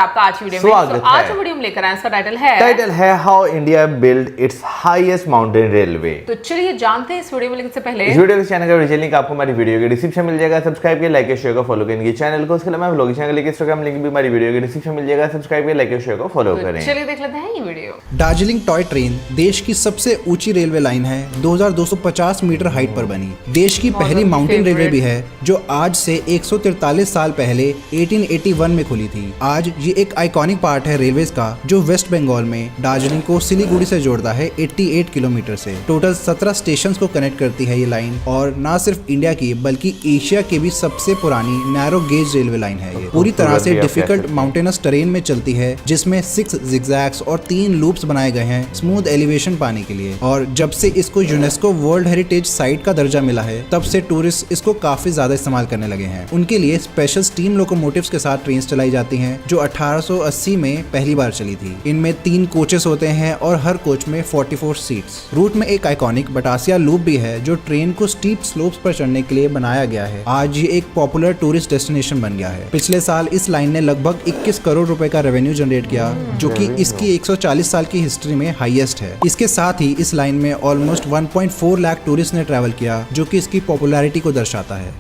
आपका आज की वीडियो में। स्वागत आज है। जो वीडियो में लेकर आए इसका टाइटल है how India build its highest mountain railway. तो चलिए जानते हैं इस वीडियो में लेने से पहले इस वीडियो के चैनल का ओरिजिनल लिंक आपको हमारी वीडियो के डिस्क्रिप्शन मिल जाएगा। सब्सक्राइब करिए, लाइक शेयर को फॉलो करेंगे चैनल को। उसके अलावा व्लॉगिंग चैनल के इंस्टाग्राम लिंक भी हमारी वीडियो के डिस्क्रिप्शन मिल जाएगा। सब्सक्राइब करिए, लाइक शेयर को फॉलो करें। चलिए देख लेते हैं ये वीडियो। दार्जिलिंग टॉय ट्रेन देश की सबसे ऊंची रेलवे लाइन है। 2250 मीटर हाइट पर बनी देश की पहली माउंटेन रेलवे भी है, जो आज से 143 साल पहले 1881 में खुली थी। आज ये एक आइकॉनिक पार्ट है रेलवेज का, जो वेस्ट बंगाल में दार्जिलिंग को सिलीगुड़ी से जोड़ता है 88 किलोमीटर से। टोटल 17 स्टेशन को कनेक्ट करती है ये लाइन, और न सिर्फ इंडिया की बल्कि एशिया की भी सबसे पुरानी नैरो गेज रेलवे लाइन है। ये पूरी तरह से डिफिकल्ट माउंटेनस टेरेन में चलती है, जिसमें 6 जिगजैग्स और 3 लूप्स बनाए गए हैं स्मूथ एलिवेशन पाने के लिए। और जब से इसको यूनेस्को वर्ल्ड हेरिटेज साइट का दर्जा मिला है, तब से टूरिस्ट इसको काफी ज्यादा इस्तेमाल करने लगे हैं। उनके लिए स्पेशल स्टीम लोकोमोटिव्स के साथ ट्रेन चलाई जाती हैं, जो 1880 में पहली बार चली थी। इनमें 3 कोचेस होते हैं और हर कोच में 44 सीट्स। रूट में एक आइकॉनिक बटासिया लूप भी है, जो ट्रेन को स्टीप स्लोप्स पर चढ़ने के लिए बनाया गया है। आज ये एक पॉपुलर टूरिस्ट डेस्टिनेशन बन गया है। पिछले साल इस लाइन ने लगभग 21 करोड़ रुपए का रेवेन्यू जनरेट किया, जो कि इसकी 140 साल की हिस्ट्री में हाईएस्ट है। इसके साथ ही इस लाइन में ऑलमोस्ट 1.4 लाख टूरिस्ट ने ट्रैवल किया, जो कि इसकी पॉपुलैरिटी को दर्शाता है।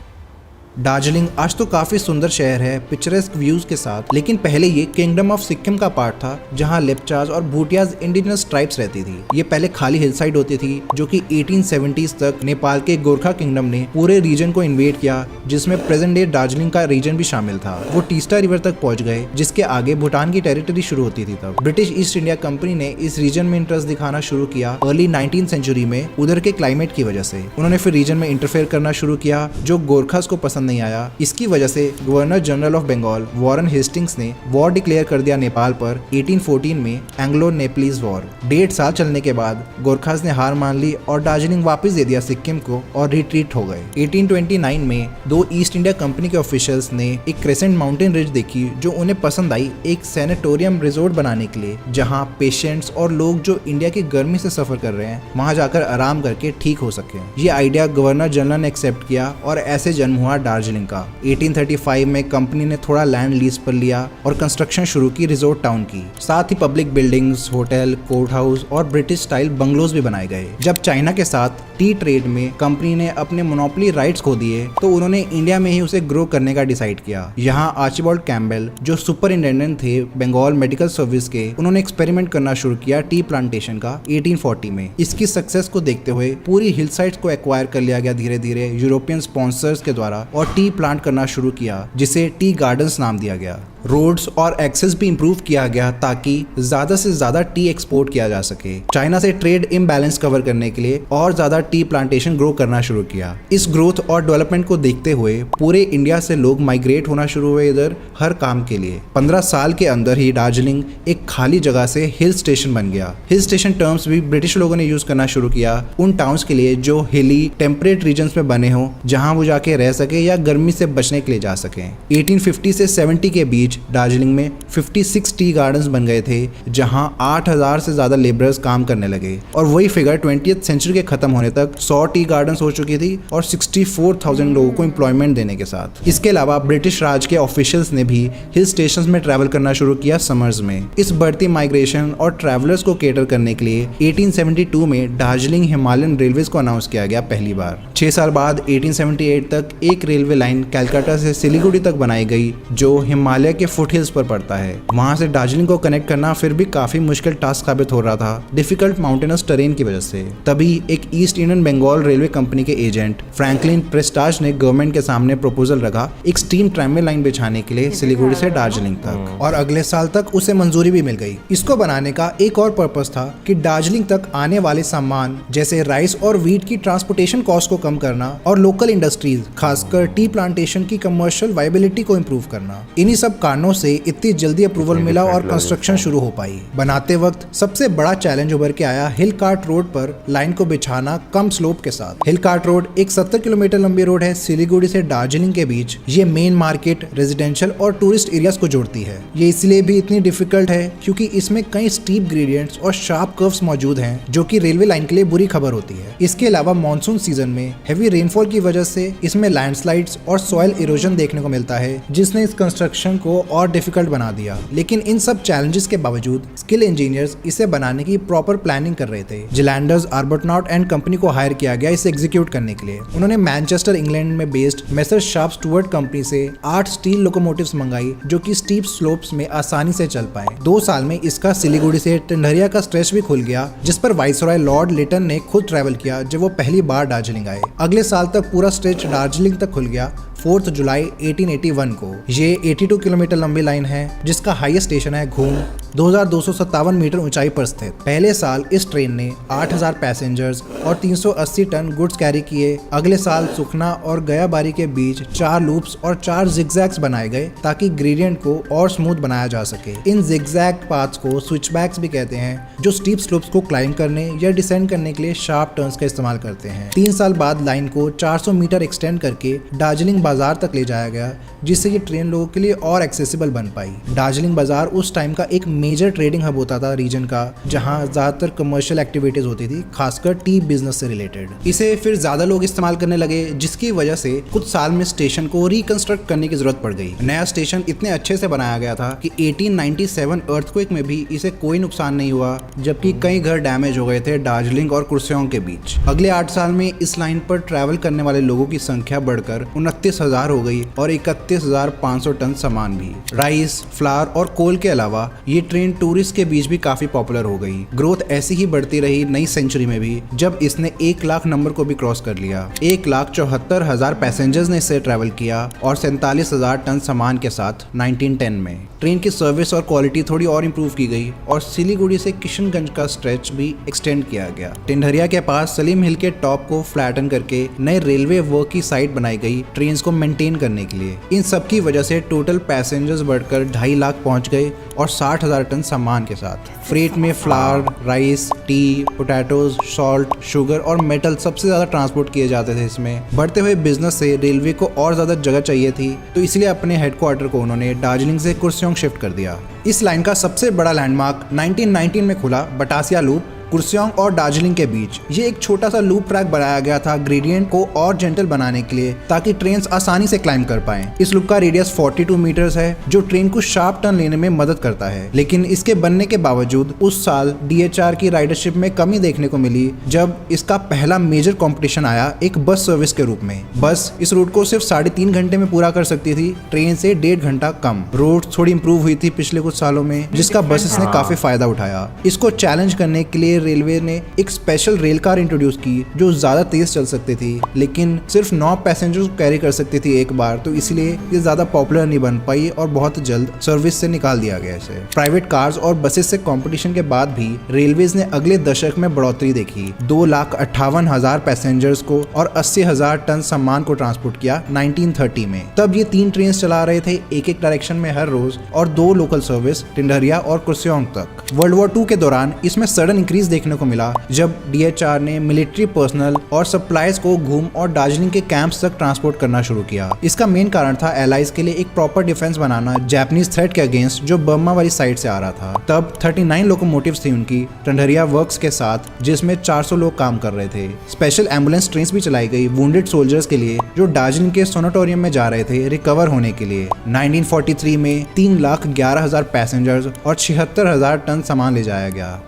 दार्जिलिंग आज तो काफी सुंदर शहर है पिक्चरेस्क व्यूज के साथ, लेकिन पहले ये किंगडम ऑफ सिक्किम का पार्ट था, जहां लेप्चाज और भूटियाज इंडिजिनस ट्राइब्स रहती थी। ये पहले खाली हिल साइड होती थी, जो कि 1870s तक नेपाल के गोरखा किंगडम ने पूरे रीजन को इन्वेड किया, जिसमें प्रेजेंट डे दार्जिलिंग का रीजन भी शामिल था। वो टीस्टा रिवर तक पहुंच गए, जिसके आगे भूटान की टेरिटरी शुरू होती थी। तब ब्रिटिश ईस्ट इंडिया कंपनी ने इस रीजन में इंटरेस्ट दिखाना शुरू किया अर्ली 19th सेंचुरी में, उधर के क्लाइमेट की वजह से। उन्होंने फिर रीजन में इंटरफेयर करना शुरू किया, जो गोरखास को पसंद नहीं आया। इसकी वजह से governor general of Bengal Warren Hastings ने वॉर डिक्लेयर कर दिया नेपाल पर 1814 में एंग्लो नेपलीज वॉर। 1.5 साल चलने के बाद गोरखास ने हार मान ली और दार्जिलिंग वापस दे दिया सिक्किम को और रिट्रीट हो गए। 1829 में 2 ईस्ट इंडिया कंपनी के ऑफिशियल्स ने एक क्रेसेंट माउंटेन रिज देखी, जो उन्हें पसंद आई एक सैनिटोरियम रिजोर्ट बनाने के लिए, जहां पेशेंट्स और लोग जो इंडिया की गर्मी से सफर कर रहे हैं, वहां जाकर आराम करके ठीक हो सके। ये आइडिया गवर्नर जनरल ने एक्सेप्ट किया और ऐसे जन्म हुआ दार्जिलिंग का। 1835 में कंपनी ने थोड़ा लैंड लीज पर लिया और कंस्ट्रक्शन शुरू की रिजोर्ट टाउन की। साथ ही public buildings, hotel, court house और ब्रिटिश स्टाइल बंगलोज भी बनाए गए। जब चाइना के साथ टी ट्रेड में कंपनी ने अपने मोनोपोली राइट्स खो दिए, तो उन्होंने इंडिया में ही उसे ग्रो करने का डिसाइड किया। यहाँ आर्चिबाल्ड कैम्बेल, जो सुपरिटेंडेंट थे बंगाल मेडिकल सर्विस के, उन्होंने एक्सपेरिमेंट करना शुरू किया टी प्लांटेशन का 1840 में। इसकी सक्सेस को देखते हुए पूरी हिल साइड्स को एक्वायर कर लिया गया धीरे धीरे यूरोपियन स्पॉन्सर्स के द्वारा, और टी प्लांट करना शुरू किया, जिसे टी गार्डन्स नाम दिया गया। रोड्स और एक्सेस भी इंप्रूव किया गया, ताकि ज्यादा से ज्यादा टी एक्सपोर्ट किया जा सके। चाइना से ट्रेड इम्बैलेंस कवर करने के लिए और ज्यादा टी प्लांटेशन ग्रो करना शुरू किया। इस ग्रोथ और डेवलपमेंट को देखते हुए पूरे इंडिया से लोग माइग्रेट होना शुरू हुए इधर हर काम के लिए। 15 साल के अंदर ही दार्जिलिंग एक खाली जगह से हिल स्टेशन बन गया। हिल स्टेशन टर्म्स भी ब्रिटिश लोगों ने यूज करना शुरू किया उन टाउन्स के लिए जो हिली टेम्परेट रीजन्स में बने हो, जहां वो जाके रह सके या गर्मी से बचने के लिए जा सके। 1850 से 70 के बीच दार्जिलिंग में 56 टी गार्डन्स बन गए थे, जहां 8000 से ज्यादा लेबरर्स काम करने लगे। और वही फिगर 20th सेंचुरी के खत्म होने तक 100 टी गार्डन्स हो चुकी थी, और 64,000 लोगों को एम्प्लॉयमेंट देने के साथ। इसके अलावा ब्रिटिश राज के ऑफिशियल्स ने भी हिल स्टेशंस में ट्रैवल करना शुरू किया समर्स में। इस बढ़ती माइग्रेशन और ट्रैवलर्स को केटर करने के लिए 1872 में दार्जिलिंग हिमालयन रेलवेज को अनाउंस किया गया पहली बार। 6 साल बाद 1878 तक एक रेलवे लाइन कलकत्ता से सिलीगुड़ी तक बनाई गई, जो हिमालय के फुट हिल्स पर पड़ता है। वहां से दार्जिलिंग को कनेक्ट करना फिर भी काफी मुश्किल टास्क साबित हो रहा था, डिफिकल्ट माउंटेनस टेरेन की वजह से। तभी एक East Indian Bengal railway company के एजेंट फ्रैंकलिन प्रेस्टाज ने गवर्नमेंट के सामने प्रपोजल रखा एक स्टीम ट्रैमवे लाइन बिछाने के लिए सिलीगुड़ी से दार्जिलिंग तक, और अगले साल तक उसे मंजूरी भी मिल गई। इसको बनाने का एक और पर्पस था कि दार्जिलिंग तक आने वाले सामान जैसे राइस और व्हीट की ट्रांसपोर्टेशन कॉस्ट को कम करना, और लोकल इंडस्ट्रीज खासकर टी प्लांटेशन की कमर्शियल वायबिलिटी को इम्प्रूव करना। इन्हीं सब कारणों से इतनी जल्दी अप्रूवल मिला और कंस्ट्रक्शन शुरू हो पाई। बनाते वक्त सबसे बड़ा चैलेंज उभर के आया हिल कार्ट रोड पर लाइन को बिछाना कम स्लोप के साथ। हिल कार्ट रोड एक 70 किलोमीटर लंबी रोड है सिलीगुड़ी से दार्जिलिंग के बीच। ये मेन मार्केट, रेजिडेंशियल और टूरिस्ट एरियाज को जोड़ती है। ये इसलिए भी इतनी डिफिकल्ट है क्योंकि इसमें कई स्टीप ग्रेडियंट्स और शार्प कर्व्स मौजूद हैं, जो कि रेलवे लाइन के लिए बुरी खबर होती है। इसके अलावा मानसून सीजन में हेवी रेनफॉल की वजह से इसमें लैंडस्लाइड लैंडस्लाइड्स और सॉइल इरोजन देखने को मिलता है, जिसने इस कंस्ट्रक्शन को और डिफिकल्ट बना दिया। लेकिन इन सब चैलेंजेस के बावजूद स्किल इंजीनियर्स इसे बनाने की प्रॉपर प्लानिंग कर रहे थे। जिलैंडर्स आर्बटनॉट एंड कंपनी को हायर किया गया इसे एग्जीक्यूट करने के लिए। उन्होंने मैनचेस्टर इंग्लैंड में based messrs Sharp Stewart company से 8 स्टील लोकोमोटिव्स मंगाई, जो कि स्टीप स्लोप्स में आसानी से चल पाए। 2 साल में इसका सिलीगुड़ी से टिंडरिया का स्ट्रेच भी खुल गया, जिस पर वाइसरॉय लॉर्ड लिटन ने खुद ट्रैवल किया जब वो पहली बार दार्जिलिंग आए। अगले साल तक पूरा स्ट्रेच दार्जिलिंग तक खुल गया 4 जुलाई 1881 को। ये 82 किलोमीटर लंबी लाइन है, जिसका हाईएस्ट स्टेशन है घूम, 2257 मीटर ऊंचाई पर स्थित। पहले साल इस ट्रेन ने 8000 पैसेंजर्स और 380 टन गुड्स कैरी किए। अगले साल सुखना और गयाबारी के बीच 4 लूप्स और 4 जिगजैग्स बनाए गए, ताकि ग्रेडियंट को और स्मूथ बनाया जा सके। इन जिगजैग पाथ्स को स्विचबैक्स भी कहते हैं, जो स्टीप स्लोप्स को क्लाइंब करने या डिसेंड करने के लिए शार्प टर्न्स का इस्तेमाल करते हैं। 3 साल बाद लाइन को 400 मीटर एक्सटेंड करके दार्जिलिंग बाजार तक ले जाया गया, जिससे ये ट्रेन लोगों के लिए और एक्सेसिबल बन पाई। दार्जिलिंग बाजार उस टाइम का एक मेजर ट्रेडिंग हब होता था रीजन का, जहां ज्यादातर कमर्शियल एक्टिविटीज होती थी, खासकर टी बिजनेस से रिलेटेड। इसे फिर ज्यादा लोग इस्तेमाल करने लगे, जिसकी वजह से कुछ साल में स्टेशन को रिकंस्ट्रक्ट करने की जरूरत पड़ गई। नया स्टेशन इतने अच्छे से बनाया गया था कि 1897 अर्थक्वेक में भी इसे कोई नुकसान नहीं हुआ, जबकि कई घर डैमेज हो गए थे दार्जिलिंग और कुर्सियोंग के बीच। अगले 8 साल में इस लाइन पर ट्रैवल करने वाले लोगों की संख्या बढ़कर 29,000 हो गई और 31,500 टन सामान भी। राइस, फ्लावर और कोल के अलावा ये ट्रेन टूरिस्ट के बीच भी काफी पॉपुलर हो गई। ग्रोथ ऐसी ही बढ़ती रही नई सेंचुरी में भी, जब इसने 1 लाख नंबर को भी क्रॉस कर लिया। 1,74,000 पैसेंजर्स ने इससे ट्रैवल किया और 47,000 टन सामान के साथ 1910 में। ट्रेन की सर्विस और क्वालिटी थोड़ी और इम्प्रूव की गई और सिलीगुड़ी से किशनगंज का स्ट्रेच भी एक्सटेंड किया गया। टिंडरिया के पास सलीम हिल के टॉप को फ्लैटन करके नए रेलवे वर्क की साइट बनाई गई ट्रेन को मेंटेन करने के लिए। इन सब की वजह से टोटल पैसेंजर्स बढ़कर 2.5 लाख पहुंच गए और 60,000 टन सामान के साथ। फ्रेट में flower, rice, T, potatoes, salt, sugar और मेटल सबसे ज्यादा ट्रांसपोर्ट किए जाते थे इसमें। बढ़ते हुए बिजनेस से रेलवे को और ज्यादा जगह चाहिए थी, तो इसलिए अपने हेडक्वार्टर को उन्होंने दार्जिलिंग से कुर्सियोंग शिफ्ट कर दिया। इस लाइन का सबसे बड़ा लैंडमार्क 1919 में खुला बटासिया लूप कुर्सियोंग और दार्जिलिंग के बीच। ये एक छोटा सा लूप ट्रैक बनाया गया था ग्रेडियंट को और जेंटल बनाने के लिए, ताकि ट्रेन्स आसानी से क्लाइंब कर पाएं। इस लूप का रेडियस 42 मीटर्स है, जो ट्रेन को शार्प टर्न लेने में मदद करता है। लेकिन इसके बनने के बावजूद उस साल DHR की राइडरशिप में कमी देखने को मिली, जब इसका पहला मेजर कंपटीशन आया एक बस सर्विस के रूप में। बस इस रूट को सिर्फ 3.5 घंटे में पूरा कर सकती थी, ट्रेन से 1.5 घंटा कम। रोड थोड़ी इंप्रूव हुई थी पिछले कुछ सालों में, जिसका बसेस ने काफी फायदा उठाया। इसको चैलेंज करने के लिए रेलवे ने एक स्पेशल रेल कार इंट्रोड्यूस की, जो ज्यादा तेज चल सकती थी, लेकिन सिर्फ 9 पैसेंजर्स को कैरी कर सकती थी एक बार, तो इसलिए ये ज्यादा पॉपुलर नहीं बन पाई और बहुत जल्द सर्विस से निकाल दिया गया इसे। प्राइवेट कार्स और बसेस से कंपटीशन के बाद भी रेलवेज ने अगले दशक में बढ़ोतरी देखी। 2,58,000 पैसेंजर्स को और 80,000 टन सामान को ट्रांसपोर्ट किया 1930 में। तब ये 3 ट्रेन चला रहे थे एक डायरेक्शन में हर रोज और 2 लोकल सर्विस टिंडरिया और कुर्सियोंग तक। वर्ल्ड वॉर 2 के दौरान इसमें सडन इंक्रीज देखने को मिला, जब DHR ने मिलिट्री पर्सनल और सप्लाईज को घूम और दार्जिलिंग के कैंप्स तक ट्रांसपोर्ट करना शुरू किया। इसका मेन कारण था एलाइज के लिए एक प्रॉपर डिफेंस बनाना जापानीज थ्रेट के अगेंस्ट, जो बर्मा वाली साइड से आ रहा था। तब 39 लोकोमोटिव्स थी उनकी टिंडरिया वर्क्स के साथ, जिसमें 400 लोग काम कर रहे थे। स्पेशल एम्बुलेंस ट्रेन भी चलाई गई वुंडेड सोल्जर्स के लिए, जो दार्जिलिंग के सोनाटोरियम में जा रहे थे रिकवर होने के लिए। 1943 में 3,11,000 पैसेंजर्स और 76,000 टन सामान ले जाया गया।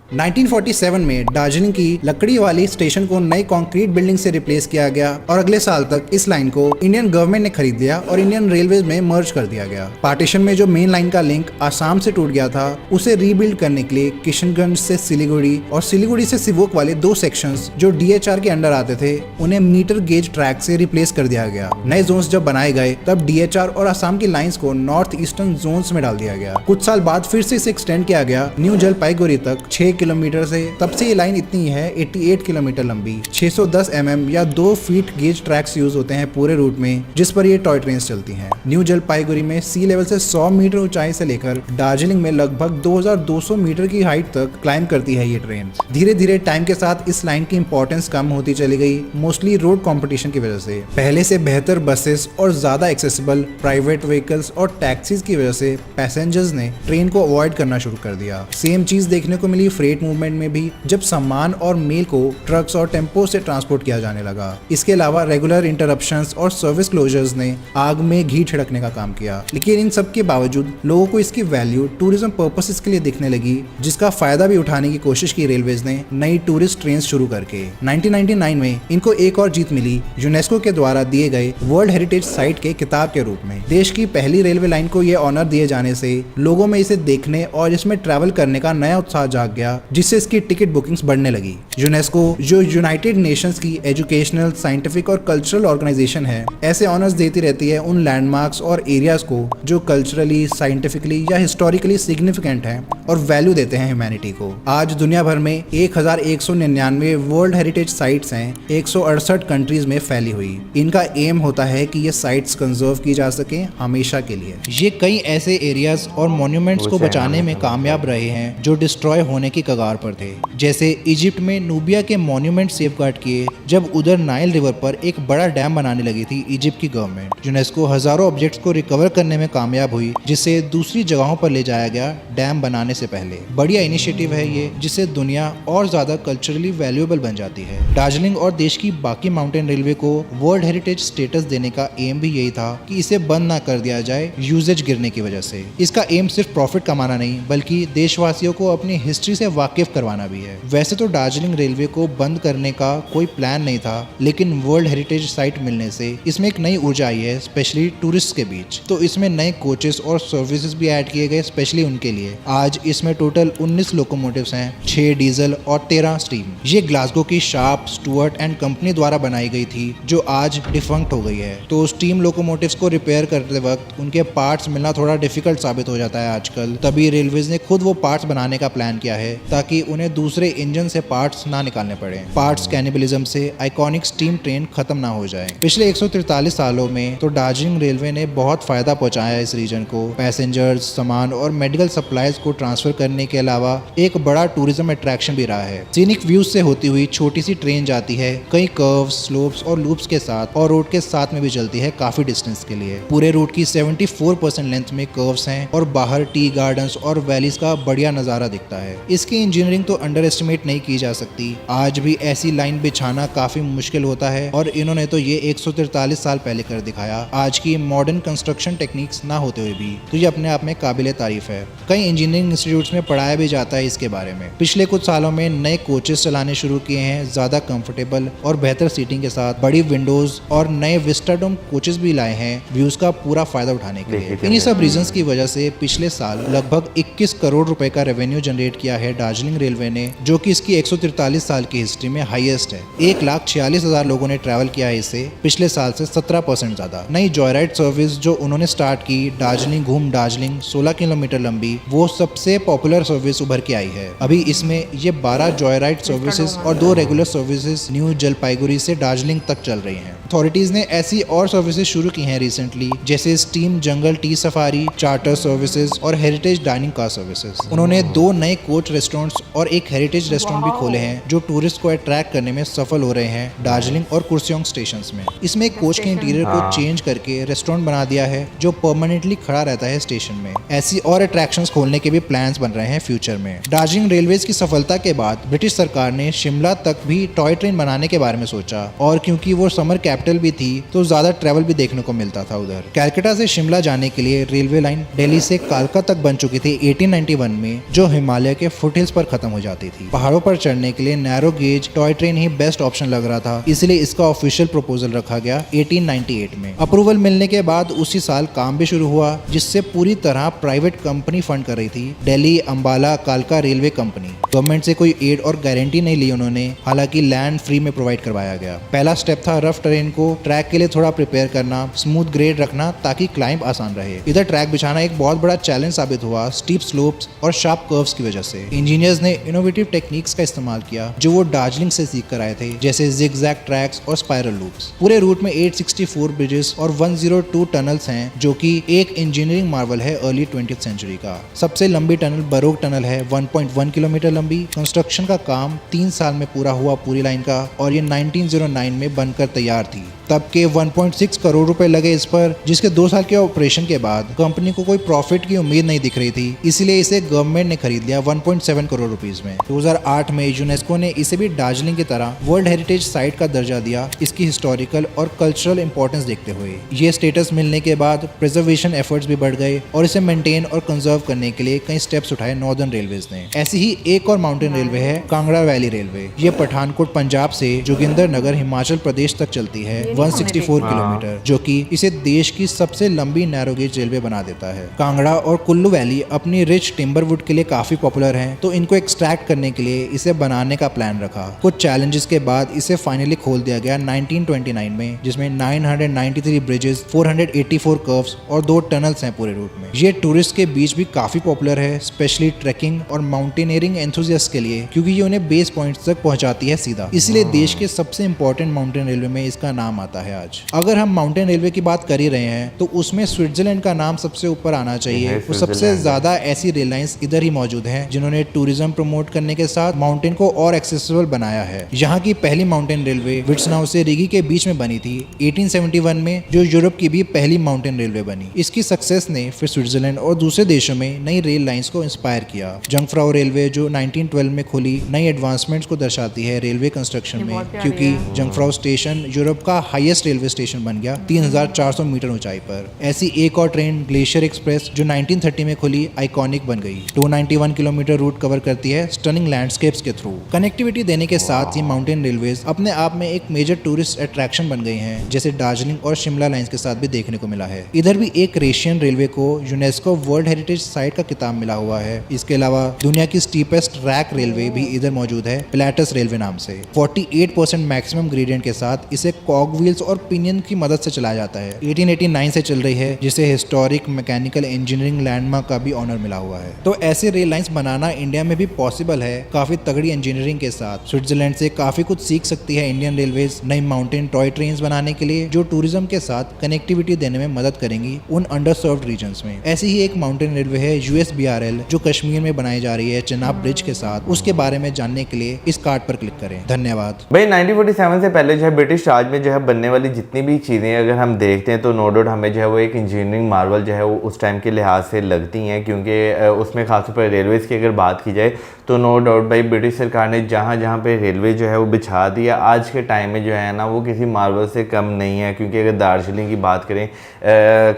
1947 में दार्जिलिंग की लकड़ी वाली स्टेशन को नई कंक्रीट बिल्डिंग से रिप्लेस किया गया और अगले साल तक इस लाइन को इंडियन गवर्नमेंट ने खरीद लिया और इंडियन रेलवेज में मर्ज कर दिया गया। पार्टीशन में जो मेन लाइन का लिंक आसाम से टूट गया था, उसे रीबिल्ड करने के लिए किशनगंज से सिलीगुड़ी और सिलीगुड़ी से सिवोक वाले 2 सेक्शंस जो DHR के अंडर आते थे, उन्हें मीटर गेज ट्रैक से रिप्लेस कर दिया गया। नए जोन्स जब बनाए गए, तब DHR और आसाम की लाइंस को नॉर्थ ईस्टर्न जोन्स में डाल दिया गया। कुछ साल बाद फिर से इसे एक्सटेंड किया गया न्यू जलपाईगुड़ी तक 6 किलोमीटर से। तब से ये लाइन इतनी है 88 किलोमीटर लंबी। 610 mm या 2 फीट गेज ट्रैक्स यूज होते हैं पूरे रूट में, जिस पर ये टॉय ट्रेन चलती हैं। न्यू जलपाईगुड़ी में सी लेवल से 100 मीटर ऊंचाई से लेकर दार्जिलिंग में लगभग 2200 मीटर की हाइट तक क्लाइंब करती है ये ट्रेन। धीरे धीरे टाइम के साथ इस लाइन की इंपॉर्टेंस कम होती चली गई, मोस्टली रोड कंपटीशन की वजह से। पहले से बेहतर बसेस और ज्यादा एक्सेसिबल प्राइवेट व्हीकल्स और टैक्सीज की वजह से पैसेंजर्स ने ट्रेन को अवॉइड करना शुरू कर दिया। सेम चीज देखने को मिली फ्रेट मूवमेंट में भी, जब सामान और मेल को ट्रक्स और टेम्पो से ट्रांसपोर्ट किया जाने लगा। इसके अलावा रेगुलर इंटरप्शंस और सर्विस क्लोजर्स ने आग में घी छिड़कने का काम किया। लेकिन इन सब के बावजूद लोगों को इसकी वैल्यू टूरिज्म पर्पसेस के लिए दिखने लगी, जिसका फायदा भी उठाने की कोशिश की रेलवेज ने नई टूरिस्ट ट्रेन शुरू करके। 1999 में इनको एक और जीत मिली यूनेस्को के द्वारा दिए गए वर्ल्ड हेरिटेज साइट के खिताब के रूप में। देश की पहली रेलवे लाइन को यह ऑनर दिए जाने से लोगों में इसे देखने और इसमें ट्रैवल करने का नया उत्साह जाग गया, जिससे इसकी टिकट बुकिंग्स बढ़ने लगी। यूनेस्को, जो यूनाइटेड नेशंस की एजुकेशनल, साइंटिफिक और कल्चरल ऑर्गेनाइजेशन है, ऐसे ऑनर्स देती रहती है उन लैंडमार्क्स और एरियाज को जो कल्चरली, साइंटिफिकली या हिस्टोरिकली सिग्निफिकेंट हैं और वैल्यू देते हैं ह्यूमैनिटी को। आज दुनिया भर में 1199 वर्ल्ड हेरिटेज साइट्स हैं 168 कंट्रीज में फैली हुई। इनका एम होता है कि ये साइट्स कंजर्व की जा सके हमेशा के लिए। ये कई ऐसे एरियाज और मॉन्यूमेंट्स को बचाने में कामयाब रहे हैं जो डिस्ट्रॉय होने की कगार पर थे। जैसे इजिप्ट में नूबिया के मॉन्यूमेंट सेफगार्ड किए जब उधर नाइल रिवर पर एक बड़ा डैम बनाने लगी थी इजिप्ट की गवर्नमेंट। यूनेस्को हजारों ऑब्जेक्ट्स को रिकवर करने में कामयाब हुई, जिसे दूसरी जगहों पर ले जाया गया डैम बनाने से पहले। बढ़िया इनिशिएटिव है ये, जिससे दुनिया और ज्यादा कल्चरली वैल्यूएबल बन जाती है। दार्जिलिंग और देश की बाकी माउंटेन रेलवे को वर्ल्ड हेरिटेज स्टेटस देने का एम भी यही था कि इसे बंद ना कर दिया जाए यूजेज गिरने की वजह से। इसका एम सिर्फ प्रॉफिट कमाना नहीं, बल्कि देशवासियों को अपनी हिस्ट्री से वाकिफ करवाना भी है। वैसे तो दार्जिलिंग रेलवे को बंद करने का कोई प्लान नहीं था, लेकिन वर्ल्ड हेरिटेज साइट मिलने से इसमें एक नई ऊर्जा आई है, स्पेशली टूरिस्ट के बीच। तो इसमें नए कोचेस और सर्विसेज भी ऐड किए गए स्पेशली उनके लिए। आज इसमें टोटल 19 लोकोमोटिव्स हैं, 6 डीजल और 13 स्टीम। ये ग्लासगो की शार्प, स्टुअर्ट एंड कंपनी द्वारा बनाई गई थी, जो आज डिफंक्ट हो गई है। तो स्टीम लोकोमोटिव्स को रिपेयर करते वक्त उनके पार्ट्स मिलना थोड़ा डिफिकल्ट साबित हो जाता है आजकल। तभी रेलवेज ने खुद वो पार्ट्स बनाने का प्लान किया है, ताकि उन्हें दूसरे इंजन से पार्ट्स ना निकालने पड़े। पार्ट्स कैनिबलिज्म से आइकॉनिक स्टीम ट्रेन खत्म ना हो जाए। पिछले 143 सालों में तो दार्जिलिंग रेलवे ने बहुत फायदा पहुंचाया इस रीजन को। पैसेंजर्स, सामान और मेडिकल सप्लाईज को ट्रांसफर करने के अलावा एक बड़ा टूरिज्म अट्रैक्शन भी रहा है। सीनिक व्यूज से होती हुई छोटी सी ट्रेन जाती है कई कर्व्स, स्लोप्स और लूप्स के साथ, और रोड के साथ में भी चलती है काफी डिस्टेंस के लिए। पूरे रूट की 74% लेंथ में कर्व्स हैं और बाहर टी गार्डन्स और वैलीज का बढ़िया नजारा दिखता है। इसकी इंजीनियरिंग तो अंडर एस्टिमेट नहीं की जा सकती। आज भी ऐसी लाइन बिछाना काफी मुश्किल होता है, और इन्होंने तो ये 143 साल पहले कर दिखाया। आज की मॉडर्न कंस्ट्रक्शन टेक्निक्स ना होते हुए भी, तो ये अपने आप में काबिले तारीफ है। कई इंजीनियरिंग इंस्टीट्यूट्स में पढ़ाया भी जाता है इसके बारे में। पिछले कुछ सालों में नए कोचेस चलाने शुरू किए हैं, ज्यादा कंफर्टेबल और बेहतर सीटिंग के साथ, बड़ी विंडोज और नए विस्टाडोम कोचेस भी लाए हैं व्यूज का पूरा फायदा उठाने के लिए। इन्हीं सब रीजंस की वजह से पिछले साल लगभग 21 करोड़ रुपए का रेवेन्यू जनरेट किया है दार्जिलिंग रेलवे ने, जो कि इसकी 143 साल की हिस्ट्री में हाईएस्ट है। 1,46,000 लोगों ने ट्रैवल किया है इससे, पिछले साल से 17% ज्यादा। नई जॉयराइड सर्विस जो उन्होंने स्टार्ट की, दार्जिलिंग घूम दार्जिलिंग, 16 किलोमीटर लंबी, वो सबसे पॉपुलर सर्विस उभर के आई है। अभी इसमें ये 12 जॉयराइड सर्विसेज और 2 रेगुलर सर्विसेज न्यू जलपाईगुड़ी से दार्जिलिंग तक चल रही हैं। अथॉरिटीज ने ऐसी और सर्विसेज शुरू की हैं रिसेंटली, जैसे स्टीम जंगल टी सफारी, चार्टर सर्विसेज और हेरिटेज डाइनिंग कार सर्विसेज। उन्होंने 2 नए कोच रेस्टोरेंट्स और एक हेरिटेज रेस्टोरेंट भी खोले हैं, जो टूरिस्ट को अट्रैक्ट करने में सफल हो रहे हैं दार्जिलिंग और कुर्सियोंग स्टेशन में। इसमें एक कोच के इंटीरियर को चेंज करके रेस्टोरेंट बना दिया है, जो परमानेंटली खड़ा रहता है स्टेशन में। ऐसी और अट्रैक्शंस खोलने के भी प्लान्स बन रहे हैं फ्यूचर में। दार्जिलिंग रेलवेज की सफलता के बाद ब्रिटिश सरकार ने शिमला तक भी टॉय ट्रेन बनाने के बारे में सोचा, और क्योंकि वो समर कैपिटल भी थी, तो ज्यादा ट्रैवल भी देखने को मिलता था उधर। कैलकाटा से शिमला जाने के लिए रेलवे लाइन दिल्ली से कालका तक बन चुकी थी 1891 में, जो हिमालय के फुटहिल्स पर खत्म हो जाती थी। पहाड़ों पर चढ़ने के लिए नैरो गेज टॉय ट्रेन ही बेस्ट ऑप्शन लग रहा था, इसलिए इसका ऑफिशियल प्रपोजल रखा गया 1898 में। अप्रूवल मिलने के बाद उसी साल काम भी शुरू हुआ, जिससे पूरी तरह प्राइवेट कंपनी फंड कर रही थी, दिल्ली अंबाला कालका रेलवे कंपनी। गवर्नमेंट से कोई एड और गारंटी नहीं ली उन्होंने, हालांकि लैंड फ्री में प्रोवाइड करवाया गया। पहला स्टेप था रफ टेरेन को ट्रैक के लिए थोड़ा प्रिपेयर करना, स्मूथ ग्रेड रखना ताकि क्लाइंब आसान रहे। इधर ट्रैक बिछाना एक बहुत बड़ा चैलेंज साबित हुआ स्टीप स्लोप्स और शार्प कर्व्स की वजह से। इंजीनियर्स ने इनोवेटिव टेक्निक्स का इस्तेमाल किया, जो वो दार्जिलिंग से सीख कर आए थे, जैसे जिगजैग ट्रैक्स और स्पाइरल लूप्स। पूरे रूट में 864 ब्रिजेस और 102 टनल्स हैं, जो कि एक इंजीनियरिंग मार्वल है अर्ली 20th सेंचुरी का। सबसे लंबी टनल बरोग टनल है, 1.1 किलोमीटर लंबी। कंस्ट्रक्शन का काम 3 साल में पूरा हुआ पूरी लाइन का, और ये 1909 में बनकर तैयार थी। तब के 1.6 करोड़ रुपए लगे इस पर, जिसके 2 साल के ऑपरेशन के बाद कंपनी को कोई प्रॉफिट की उम्मीद नहीं दिख रही थी, इसलिए इसे गवर्नमेंट ने खरीद लिया 1.7 करोड़ रुपीस में। 2008 में यूनेस्को ने इसे भी दार्जिलिंग की तरह वर्ल्ड हेरिटेज साइट का दर्जा दिया, इसकी हिस्टोरिकल और कल्चरल इंपॉर्टेंस देखते हुए। ये स्टेटस मिलने के बाद प्रिजर्वेशन एफर्ट्स भी बढ़ गए और इसे मेंटेन और कंजर्व करने के लिए कई स्टेप्स उठाए नॉर्दर्न रेलवेज ने। ऐसी ही एक और माउंटेन रेलवे है कांगड़ा वैली रेलवे। ये पठानकोट पंजाब से जोगिंदर नगर हिमाचल प्रदेश तक चलती है 164 किलोमीटर, जो कि इसे देश की सबसे लंबी नैरो गेज रेलवे बना देता है। कांगड़ा और कुल्लू वैली अपनी रिच टिम्बरवुड के लिए काफी पॉपुलर हैं, तो इनको एक्सट्रैक्ट करने के लिए इसे बनाने का प्लान रखा। कुछ चैलेंजेस के बाद इसे फाइनली खोल दिया गया 1929 में, जिसमें 993 ब्रिजेस, 484 कर्व्स और 2 टनल्स हैं पूरे रूट में। ये टूरिस्ट के बीच भी काफी पॉपुलर है, स्पेशली ट्रैकिंग और माउंटेनियरिंग एंथुसियास्ट के लिए, क्योंकि ये उन्हें बेस पॉइंट्स तक पहुंचाती है सीधा। इसलिए देश के सबसे इंपॉर्टेंट माउंटेन रेलवे में इसका नाम आता है आज। अगर हम माउंटेन रेलवे की बात कर ही रहे हैं तो उसमें स्विट्जरलैंड का नाम सबसे ऊपर आना चाहिए। वो सबसे ज्यादा ऐसी रेल लाइंस इधर ही मौजूद हैं जिन्होंने टूरिज्म प्रमोट करने के साथ माउंटेन को और एक्सेसिबल बनाया है। यहाँ की पहली माउंटेन रेलवे विट्सनाउ से रिगी के बीच में बनी थी 1871 में, जो यूरोप की भी पहली माउंटेन रेलवे बनी। इसकी सक्सेस ने फिर स्विट्जरलैंड और दूसरे देशों में नई रेल लाइंस को इंस्पायर किया। जंगफ्राउ रेलवे जो 1912 में खुली, नई एडवांसमेंट्स को दर्शाती है रेलवे कंस्ट्रक्शन में, क्योंकि जंगफ्राउ स्टेशन यूरोप का हाईएस्ट रेलवे स्टेशन बन गया 3400 मीटर ऊंचाई पर। ऐसी एक और ट्रेन ग्लेशियर एक्सप्रेस जो 1930 में खुली आइकॉनिक बन गई। 291 किलोमीटर रूट कवर करती है स्टनिंग लैंडस्केप्स के थ्रू। कनेक्टिविटी देने के साथ ही माउंटेन रेलवेज अपने आप में एक मेजर टूरिस्ट अट्रैक्शन बन गई हैं, जैसे दार्जिलिंग और शिमला लाइंस के साथ भी देखने को मिला है। इधर भी एक रेशियन रेलवे को यूनेस्को वर्ल्ड हेरिटेज साइट का खिताब मिला हुआ है। इसके अलावा दुनिया की स्टीपेस्ट रैक रेलवे भी इधर मौजूद है, प्लेटस रेलवे नाम से। 48% मैक्सिमम ग्रेडियंट के साथ इसे कॉग व्हील्स और पिनियन की मदद से चलाया जाता है। 1889 से चल रही है, जिसे हिस्टोरिक मैकेनिकल इंजीनियरिंग लैंडमार्क का भी ऑनर मिला हुआ है। तो ऐसे रेल लाइंस बनाना इंडिया में भी पॉसिबल है, काफी तगड़ी इंजीनियरिंग के साथ। स्विट्जरलैंड से काफी कुछ सीख सकती है इंडियन रेलवेज नई माउंटेन टॉय ट्रेन्स बनाने के लिए, जो टूरिज्म के साथ कनेक्टिविटी देने में मदद करेंगी उन अंडरसर्व्ड रीजन्स में। ऐसी ही एक माउंटेन रेलवे है USBRL, जो कश्मीर में बनाई जा रही है चेनाब ब्रिज के साथ। उसके बारे में जानने के लिए इस कार्ड पर क्लिक करें। धन्यवाद। भाई 1947 से पहले जो है ब्रिटिश राज में जो है बनने वाली जितनी भी चीज़ें अगर हम देखते हैं तो नो डाउट हमें जो है वो एक इंजीनियरिंग मार्वल जो है वो उस टाइम के लिहाज से लगती हैं, क्योंकि उसमें खासतौर पर रेलवेज़ की अगर बात की जाए तो नो डाउट भाई ब्रिटिश सरकार ने जहाँ जहाँ पे रेलवे जो है वो बिछा दिया आज के टाइम में जो है ना वो किसी मार्वल से कम नहीं है। क्योंकि अगर दार्जिलिंग की बात करें,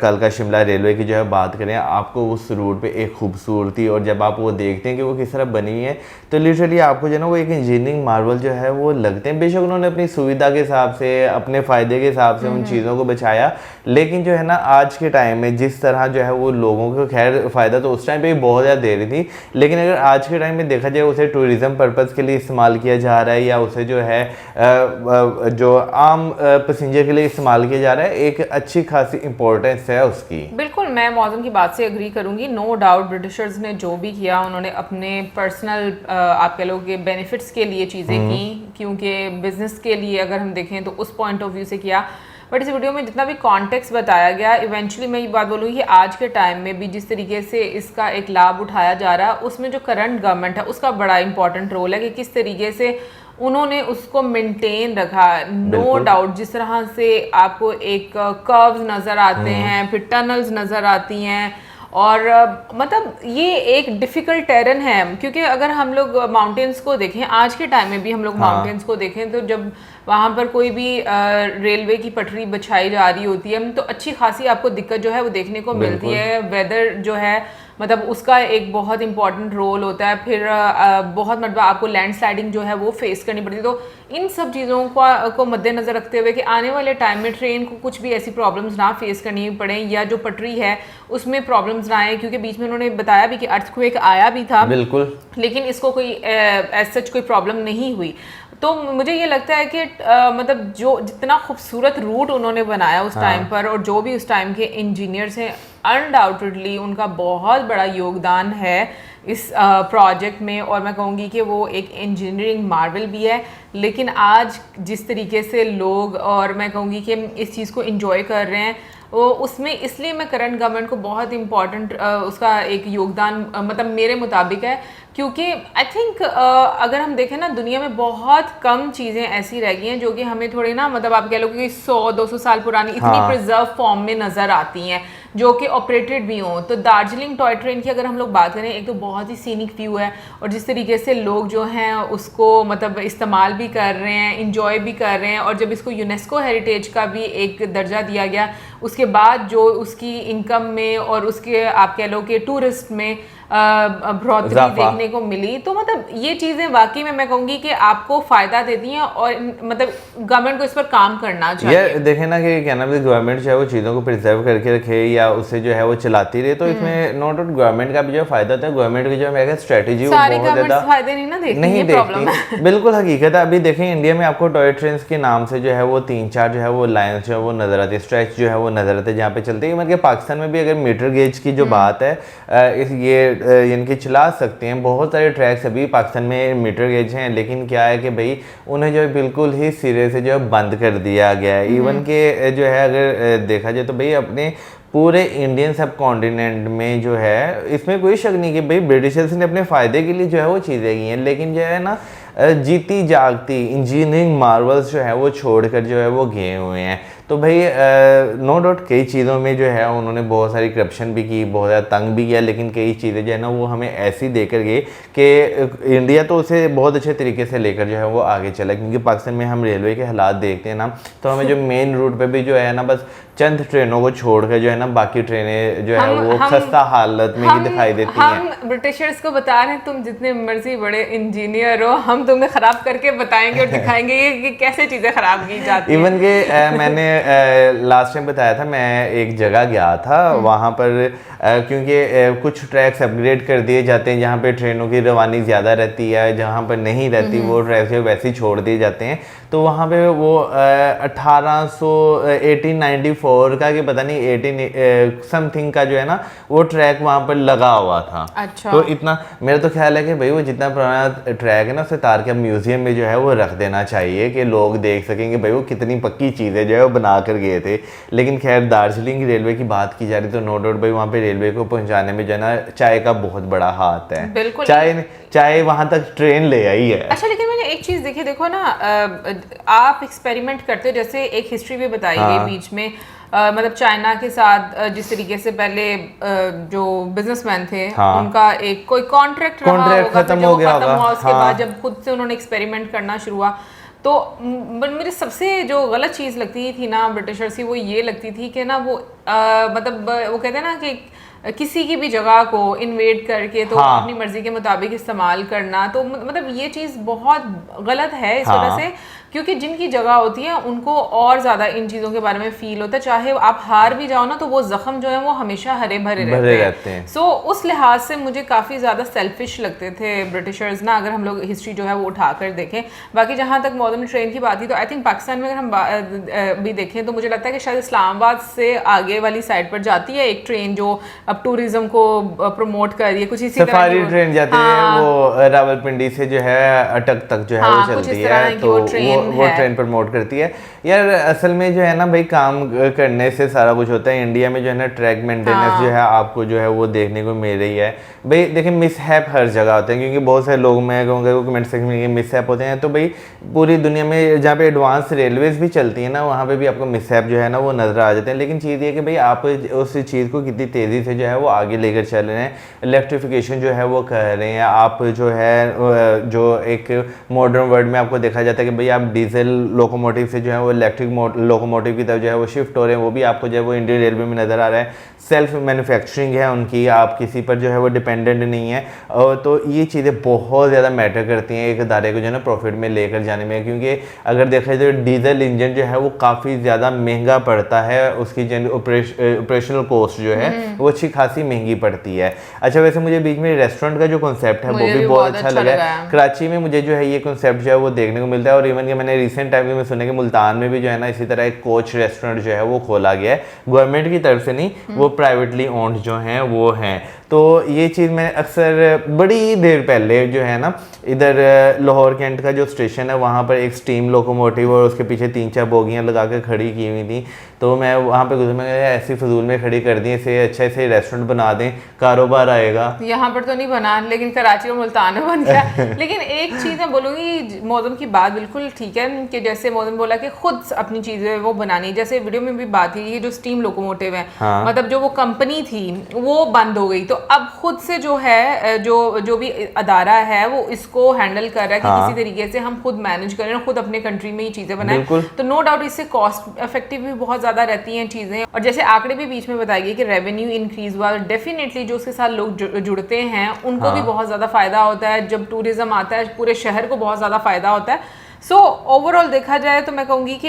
कलका शिमला रेलवे की जो है बात करें, आपको उस रूट पे एक खूबसूरती और जब आप वो देखते हैं कि वो किस तरह बनी हुई है तो लिटरली आपको जो है ना वो एक इंजीनियरिंग मार्वल जो है वो लगते हैं। बेशक उन्होंने अपनी सुविधा के हिसाब से, अपने फ़ायदे के हिसाब से उन चीज़ों को बचाया, लेकिन जो है ना आज के टाइम में जिस तरह जो है वो लोगों को खैर फ़ायदा तो उस टाइम पे बहुत ज़्यादा दे रही थी, लेकिन अगर आज के टाइम में देखा जाए उसे टूरिज़्म पर्पज़ के लिए इस्तेमाल किया जा रहा है या उसे जो है जो आम पैसेंजर के लिए इस्तेमाल किया जा रहा है, एक अच्छी खासी इंपॉर्टेंस है उसकी। बिल्कुल, मैं मौजूद की बात से एग्री करूंगी। नो डाउट ब्रिटिशर्स ने जो भी किया उन्होंने अपने पर्सनल आप कह लो कि बेनिफिट्स के लिए चीज़ें की, क्योंकि बिजनेस के लिए अगर हम देखें तो उस पॉइंट ऑफ व्यू से किया। बट इस वीडियो में जितना भी कॉन्टेक्स्ट बताया गया, इवेंचुअली मैं ये बात बोलूँगी कि आज के टाइम में भी जिस तरीके से इसका एक लाभ उठाया जा रहा है, उसमें जो करंट गवर्नमेंट है उसका बड़ा इंपॉर्टेंट रोल है कि किस तरीके से उन्होंने उसको मेंटेन रखा। नो डाउट जिस तरह से आपको एक कर्व्स नज़र आते हैं, फिर टनल्स नज़र आती हैं, और मतलब ये एक डिफ़िकल्ट टेरन है। क्योंकि अगर हम लोग माउंटेन्स को देखें, आज के टाइम में भी हम लोग माउंटेन्स को देखें तो जब वहाँ पर कोई भी रेलवे की पटरी बिछाई जा रही होती है तो अच्छी खासी आपको दिक्कत जो है वो देखने को मिलती है। वेदर जो है मतलब उसका एक बहुत इंपॉर्टेंट रोल होता है। फिर बहुत मतलब आपको लैंडस्लाइडिंग जो है वो फेस करनी पड़ती है। तो इन सब चीज़ों को मद्देनज़र रखते हुए कि आने वाले टाइम में ट्रेन को कुछ भी ऐसी प्रॉब्लम्स ना फेस करनी पड़े या जो पटरी है उसमें प्रॉब्लम्स ना आए, क्योंकि बीच में उन्होंने बताया भी कि अर्थक्वेक आया भी था, बिल्कुल, लेकिन इसको कोई एज सच कोई प्रॉब्लम नहीं हुई। तो मुझे ये लगता है कि मतलब जो जितना खूबसूरत रूट उन्होंने बनाया उस टाइम पर, और जो भी उस टाइम के इंजीनियर्स हैं, अनडाउटेडली उनका बहुत बड़ा योगदान है इस प्रोजेक्ट में। और मैं कहूँगी कि वो एक इंजीनियरिंग मार्वल भी है। लेकिन आज जिस तरीके से लोग, और मैं कहूँगी कि इस चीज़ को एंजॉय कर रहे हैं, वो उसमें इसलिए मैं करंट गवर्नमेंट को बहुत इम्पॉर्टेंट उसका एक योगदान मतलब मेरे मुताबिक है, क्योंकि आई थिंक अगर हम देखें ना दुनिया में बहुत कम चीज़ें ऐसी रह गई हैं जो कि हमें थोड़ी ना मतलब आप कह लो कि 100-200 साल पुरानी इतनी प्रिजर्व फॉर्म में नज़र आती हैं जो कि ऑपरेटेड भी हों। तो दार्जिलिंग टॉय ट्रेन की अगर हम लोग बात करें, एक तो बहुत ही सीनिक व्यू है और जिस तरीके से लोग जो हैं उसको मतलब इस्तेमाल भी कर रहे हैं, इंजॉय भी कर रहे हैं, और जब इसको यूनेस्को हेरिटेज का भी एक दर्जा दिया गया उसके बाद जो उसकी इनकम में और उसके आप कह लो कि टूरिस्ट में बढ़ोतरी देखने को मिली। तो मतलब ये चीज़ें वाकई में मैं कहूँगी कि आपको फ़ायदा देती हैं और मतलब गवर्नमेंट को इस पर काम करना चाहिए। ये देखें ना कि क्या नाम है, गवर्नमेंट जो है वो चीज़ों को प्रिजर्व करके रखे या उससे जो है वो चलाती रहे, तो इसमें नो डाउट गवर्नमेंट का भी जो फायदा होता है। गवर्नमेंट की जो है स्ट्रेटेजी वो बहुत ज़्यादा फायदे नहीं ना देखती, नहीं देखती। बिल्कुल हकीकत है। अभी देखें इंडिया में आपको टॉय ट्रेन के नाम से जो है वो 3-4 जो है वो लाइन्स जो है वो नजर आती है, स्ट्रेच जो है वो नजर आते हैं जहाँ पे चलते हैं। मतलब पाकिस्तान में भी अगर मीटर गेज की जो बात है ये इनकी चला सकते हैं। बहुत सारे ट्रैक्स अभी पाकिस्तान में मीटर गेज हैं, लेकिन क्या है कि भाई उन्हें जो है बिल्कुल ही सिरे से जो है बंद कर दिया गया है। इवन के जो है अगर देखा जाए तो भाई अपने पूरे इंडियन सब कॉन्टिनेंट में जो है इसमें कोई शक नहीं कि भाई ब्रिटिशर्स ने अपने फ़ायदे के लिए जो है वो चीज़ें की हैं, लेकिन जो है ना जीती जागती इंजीनियरिंग मार्वल्स जो है वो छोड़कर जो है वो गए हुए हैं। तो भाई नो डाउट कई चीज़ों में जो है उन्होंने बहुत सारी करप्शन भी की, बहुत ज़्यादा तंग भी किया, लेकिन कई चीज़ें जो है ना वो हमें ऐसी देकर गई कि इंडिया तो उसे बहुत अच्छे तरीके से लेकर जो है वो आगे चला। क्योंकि पाकिस्तान में हम रेलवे के हालात देखते हैं ना, तो हमें जो मेन रूट पे भी जो है ना बस चंद ट्रेनों को छोड़कर जो है ना बाकी ट्रेनें जो है वो खस्ता हालत में ही दिखाई देती हैं। हम ब्रिटिशर्स को बता रहे हैं तुम जितने मर्जी बड़े इंजीनियर हो, हम तुम्हें खराब करके बताएंगे और दिखाएंगे कि कैसे चीज़ें खराब की जाती हैं। इवन के मैंने लास्ट टाइम बताया था, मैं एक जगह गया था वहाँ पर क्योंकि कुछ ट्रैक्स अपग्रेड कर दिए जाते हैं जहाँ पे ट्रेनों की रवानी ज़्यादा रहती है, जहाँ पर नहीं रहती वो ट्रैक्स वैसे ही छोड़ दिए जाते हैं। तो वहाँ पे वो 1894 का कि पता नहीं 18 समथिंग का जो है ना वो ट्रैक वहाँ पर लगा हुआ था। अच्छा। तो इतना मेरा तो ख्याल है कि भाई वो जितना पुराना ट्रैक है ना उसे तार के म्यूजियम में जो है वो रख देना चाहिए कि लोग देख सकेंगे भाई वो कितनी पक्की चीज़ें जो है वो बना कर गए थे। लेकिन खैर दार्जिलिंग रेलवे की बात की जा रही तो नो डाउट भाई वहाँ पे रेलवे को पहुँचाने में जो है ना चाय का बहुत बड़ा हाथ है। बिल्कुल, चाय वहाँ तक ट्रेन ले आई है। अच्छा, लेकिन मैंने एक चीज़ देखी, देखो ना आप एक्सपेरिमेंट करते हो, जैसे एक हिस्ट्री भी बताई गई बीच में मतलब चाइना के साथ जिस तरीके से पहले जो बिजनेसमैन थे उनका एक कोई कॉन्ट्रैक्ट खत्म हो गया होगा, उसके बाद जब खुद से उन्होंने एक्सपेरिमेंट करना शुरू हुआ, तो मुझे सबसे जो गलत चीज़ लगती थी ना ब्रिटिशर्स की वो ये लगती थी कि ना वो मतलब वो कहते हैं ना कि किसी की भी जगह को इन्वेड करके तो अपनी मर्जी के मुताबिक इस्तेमाल करना, तो मतलब ये चीज़ बहुत गलत है इस वजह से, क्योंकि जिनकी जगह होती है उनको और ज़्यादा इन चीज़ों के बारे में फील होता है। चाहे आप हार भी जाओ ना तो वो जख्म जो है वो हमेशा हरे भरे रहते हैं। सो उस लिहाज से मुझे काफ़ी ज़्यादा सेल्फिश लगते थे ब्रिटिशर्स ना, अगर हम लोग हिस्ट्री जो है वो उठा कर देखें। बाकी जहाँ तक मॉडर्न ट्रेन की बात थी तो आई थिंक पाकिस्तान में अगर हम भी देखें तो मुझे लगता है कि शायद इस्लामाबाद से आगे वाली साइड पर जाती है एक ट्रेन जो अब टूरिज्म को प्रमोट कर रही है, कुछ इसी सफारी ट्रेन जाती है वो रावलपिंडी से जो है अटक तक जो है वो चलती है, तो वो ट्रेन प्रमोट करती है। यार असल में जो है ना भाई काम करने से सारा कुछ होता है। इंडिया में जो है ना ट्रैक मेंटेनेंस जो है आपको जो है वो देखने को मिल रही है। भाई देखिए मिसहैप हर जगह होते हैं, क्योंकि बहुत सारे लोग मैं कहूँगा कमेंट सेक्शन में मिसहैप होते हैं। तो भाई पूरी दुनिया में जहाँ पे एडवांस रेलवेज भी चलती है ना वहाँ पे भी आपको मिसहैप जो है ना वो नजर आ जाते हैं। लेकिन चीज़ ये कि भाई आप उस चीज़ को कितनी तेज़ी से जो है वो आगे लेकर चल रहे हैं, इलेक्ट्रिफिकेशन जो है वो कर रहे हैं आप, जो है जो एक मॉडर्न वर्ल्ड में आपको देखा जाता है कि भाई आप डीजल लोकोमोटिव से जो है वो इलेक्ट्रिक लोकोमोटिव की तरफ जो है वो शिफ्ट हो रहे हैं। वो भी आपको जो है वो इंडियन रेलवे में नज़र आ रहा है। सेल्फ मैन्युफैक्चरिंग है उनकी, आप किसी पर जो है वो डिपेंडेंट नहीं है। तो ये चीज़ें बहुत ज़्यादा मैटर करती हैं एक अदारे को जो है ना प्रॉफिट में लेकर जाने में, क्योंकि अगर देखा जाए तो डीजल इंजन जो है वो काफ़ी ज़्यादा महंगा पड़ता है, उसकी ऑपरेशनल कॉस्ट जो है वो अच्छी खासी महंगी पड़ती है। अच्छा वैसे मुझे बीच में रेस्टोरेंट का जो कॉन्सेप्ट है वो भी बहुत अच्छा लगा है। कराची में मुझे जो है ये कॉन्सेप्ट जो है वो देखने को मिलता है, और इवन कि मैंने रिसेंट टाइम में सुना कि मुल्तान में भी जो है ना इसी तरह एक कोच रेस्टोरेंट जो है वो खोला गया है, गवर्नमेंट की तरफ से नहीं, वो प्राइवेटली ओन्ड जो हैं वो हैं। तो ये चीज़ मैं अक्सर बड़ी देर पहले जो है ना, इधर लाहौर कैंट का जो स्टेशन है वहाँ पर एक स्टीम लोकोमोटिव और उसके पीछे 3-4 बोगियाँ लगा के खड़ी की हुई थी। तो मैं वहाँ पे गुजर, मैं ऐसी फजूल में खड़ी कर दी, इसे अच्छा इसे रेस्टोरेंट बना दें, कारोबार आएगा। यहाँ पर तो नहीं बना, लेकिन कराची और मुल्तान में बन गया। लेकिन एक चीज़ मैं बोलूँगी, मौसम की बात बिल्कुल ठीक है कि जैसे मौसम बोला कि खुद अपनी चीज़ें वो बनानी, जैसे वीडियो में भी बात थी, ये जो स्टीम लोकोमोटिव है, हाँ। मतलब जो वो कंपनी थी वो बंद हो गई, तो अब खुद से जो है जो भी अदारा है वो इसको हैंडल कर रहा है कि हाँ। किसी तरीके से हम खुद मैनेज करें और खुद अपने कंट्री में ये चीज़ें बनाएं। बिल्कुल। तो नो डाउट इससे कॉस्ट इफेक्टिव भी बहुत ज़्यादा रहती हैं चीज़ें। और जैसे आंकड़े भी बीच में बताई गई कि रेवेन्यू इंक्रीज हुआ, डेफिनेटली जो उसके साथ लोग जुड़ते हैं उनको भी बहुत ज़्यादा फ़ायदा होता है। जब टूरिज्म आता है पूरे शहर को बहुत ज़्यादा फ़ायदा होता है। सो ओवरऑल देखा जाए तो मैं कहूँगी कि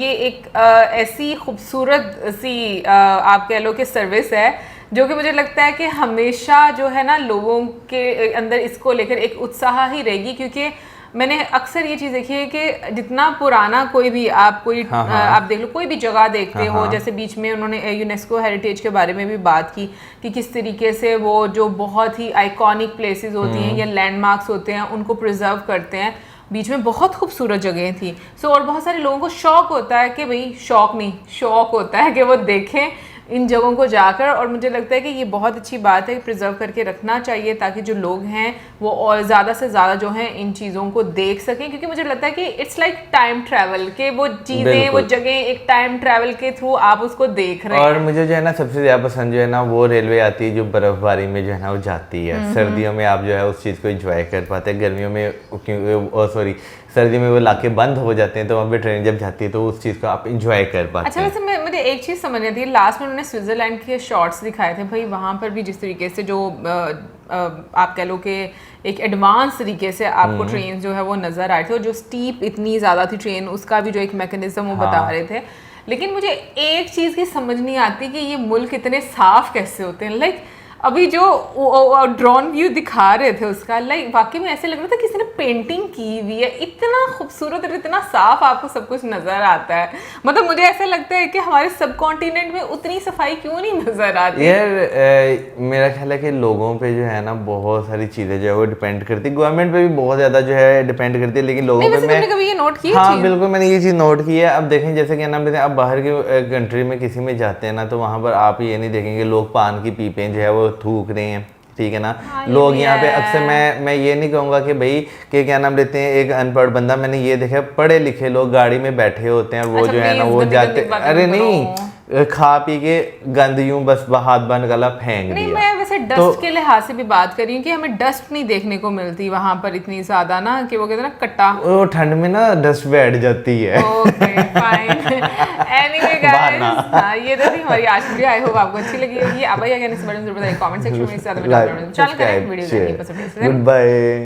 ये एक ऐसी खूबसूरत सी आप कह लो कि सर्विस है जो कि मुझे लगता है कि हमेशा जो है ना लोगों के अंदर इसको लेकर एक उत्साह ही रहेगी, क्योंकि मैंने अक्सर ये चीज़ देखी है कि जितना पुराना कोई भी आप आप देख लो, कोई भी जगह देखते हो, जैसे बीच में उन्होंने यूनेस्को हेरिटेज के बारे में भी बात की कि किस तरीके से वो जो बहुत ही आइकॉनिक प्लेसेस होती हैं या लैंडमार्क्स होते हैं उनको प्रिजर्व करते हैं। बीच में बहुत खूबसूरत जगहें थी। और बहुत सारे लोगों को शौक होता है कि भाई, शौक होता है कि वो देखें इन जगहों को जाकर। और मुझे लगता है कि ये बहुत अच्छी बात है, प्रिजर्व करके रखना चाहिए ताकि जो लोग हैं वो और ज़्यादा से ज़्यादा जो है इन चीज़ों को देख सकें, क्योंकि मुझे लगता है कि इट्स लाइक टाइम ट्रैवल के वो चीज़ें, वो जगह एक टाइम ट्रैवल के थ्रू आप उसको देख रहे हैं। और मुझे जो है ना सबसे ज़्यादा पसंद जो है ना वो रेलवे आती है जो बर्फ़बारी में जो है ना वो जाती है। सर्दियों में आप जो है उस चीज़ को एंजॉय कर पाते हैं, गर्मियों में सर्दी में वो लाके बंद हो जाते हैं, तो वहाँ पे ट्रेन जब जाती है तो उस चीज़ को आप इंजॉय कर पाते अच्छा, हैं। वैसे मुझे एक चीज़ समझ नहीं थी, लास्ट में उन्होंने स्विट्ज़रलैंड के शॉट्स दिखाए थे भाई, वहाँ पर भी जिस तरीके से जो आप कह लो कि एक एडवांस तरीके से आपको ट्रेन जो है वो नज़र आए थे, और जो स्टीप इतनी ज़्यादा थी ट्रेन, उसका भी जो एक मैकेनिज्म वो बता रहे थे। लेकिन मुझे एक चीज़ की समझ नहीं आती कि ये मुल्क इतने साफ कैसे होते हैं। लाइक अभी जो ड्रोन व्यू दिखा रहे थे उसका, लाइक वाकई में ऐसे लग रहा था किसी ने पेंटिंग की हुई है, इतना खूबसूरत और इतना साफ आपको सब कुछ नजर आता है। मतलब मुझे ऐसा लगता है कि हमारे सब कॉन्टिनेंट में उतनी सफाई क्यों नहीं नजर आती। यार मेरा ख्याल है कि लोगों पे जो है ना बहुत सारी चीज़ें जो है वो डिपेंड करती है, गवर्नमेंट पे भी बहुत ज़्यादा जो है डिपेंड करती है, लेकिन लोगों पे मैं कभी ये नोट की? हाँ बिल्कुल, मैंने ये चीज़ नोट की है। अब देखें जैसे कि नाम लेते हैं, आप बाहर के कंट्री में किसी में जाते हैं ना, तो वहाँ पर आप ये नहीं देखेंगे लोग पान की पीपें जो है वो थूक रहे हैं, ठीक है ना। लोग यहाँ पे अक्सर मैं ये नहीं कहूँगा कि भाई कि क्या नाम लेते हैं एक अनपढ़ बंदा, मैंने ये देखा पढ़े लिखे लोग गाड़ी में बैठे होते हैं, वो जो है ना वो जाते, अरे नहीं खा पी के गंद यूं बस हाथ बंद गला फेंक नहीं, दिया। मैं वैसे डस्ट के लिहाज से भी बात कर रही हूँ कि हमें डस्ट नहीं देखने को मिलती वहां पर इतनी ज्यादा ना, कि वो कहते हैं ना कट्टा, वो ठंड में ना डस्ट बैठ जाती है। Okay fine. एनीवे गाइस, ये तो थी हमारी आज की वीडियो। आई होप आपको अच्छी लगी होगी। आप क्या कहने से बड़े जरूर बताइए कमेंट सेक्शन में। इससे ज्यादा वीडियो चैनल करें, वीडियो देखिए, पसंद है। Good bye.